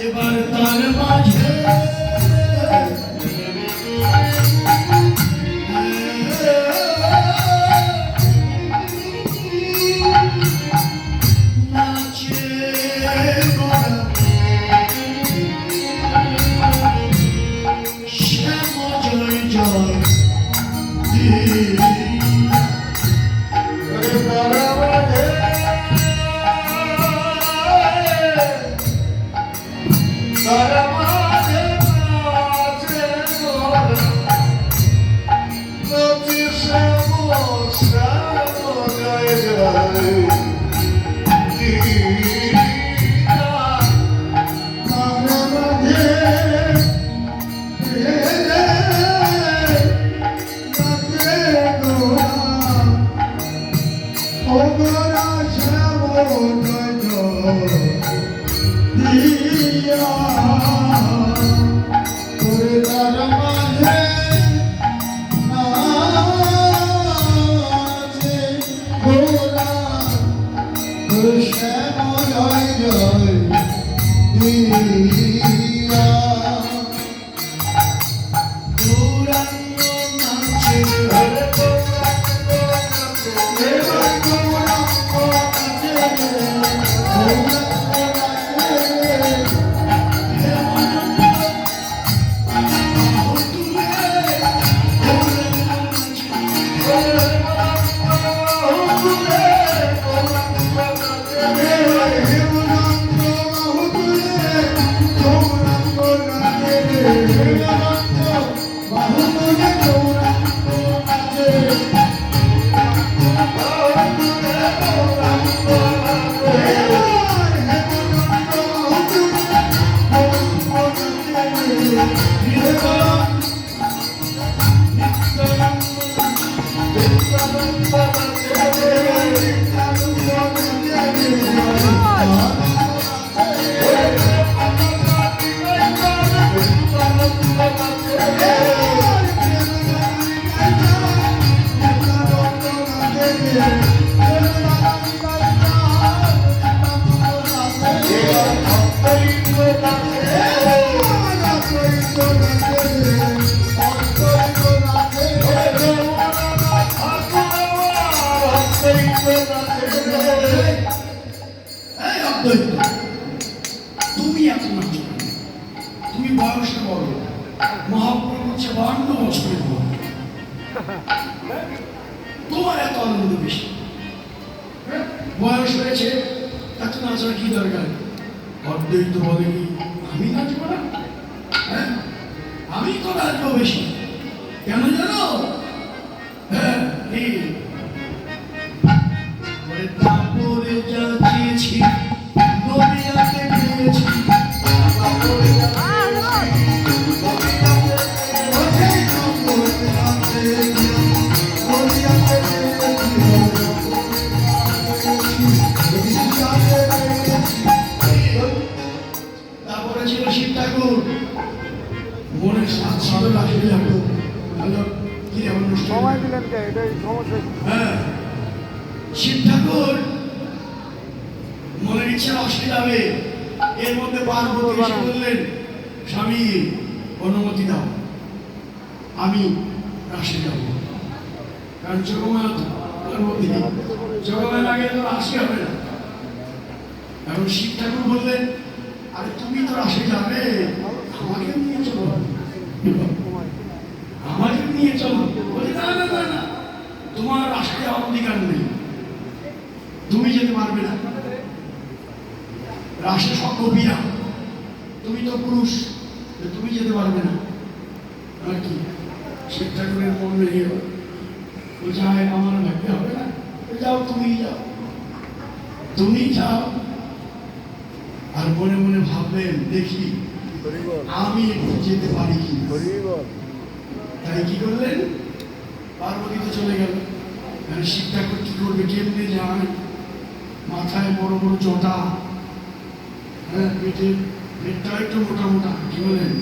এবার তার মাঝে তুমি এত নাচো, তুমি বয়সে বড়, মহাপ্রভু হচ্ছে 52 বছরের বড়, তোমার এত আনন্দ বেশি। বয়স হয়েছে, এত নাচার কি দরকার? অদ্বৈত বলেনি আমি নাচবো না, হ্যাঁ আমি তো নাচবো বেশি। কেন জানো? হ্যাঁ তারপরে যা চেয়েছি নদিয়াতে পেয়েছি, তারপরে ছিল শিব ঠাকুর, মনের সাথে রাখলে যাবো সময় দিলেন কে? এটাই সমস্যা। হ্যাঁ, শিব ঠাকুর মনের ইচ্ছা অসুবিধা যাবে। এর মধ্যে পার্বতী এসে বললেন, স্বামী অনুমতি দাও, আমি রাশে যাব। কারণ জগন্নাথ পার্বতী জগমের আগে তো রাশি হবে না। এখন শিব ঠাকুর বললেন, আরে তুমি তো রাশি যাবে, আমাকে নিয়ে চলো, আমাকে নিয়ে চলো। বলে না না না না, তোমার রাশি যাওয়ার অধিকার নেই, তুমি যেতে পারবে না। রাশি সব কবিরা, তুমি তো পুরুষ, তুমি যেতে পারবে না। আর কি শিব ঠাকুরের মন ভেঙে গেল, যায় আমার ভাগ্যে হবে না, যাও তুমি যাও, তুমি যাও। আর মনে মনে ভাবলেন, দেখি আমি একটু যেতে পারি কি। তাই কি করলেন, পার্বতী তো চলে গেল। শিব ঠাকুর কি করবে, কেমনে যায়, মাথায় বড় বড় জটা, হ্যাঁ পেটে পেটটা একটু মোটা মোটা, কি বলেন।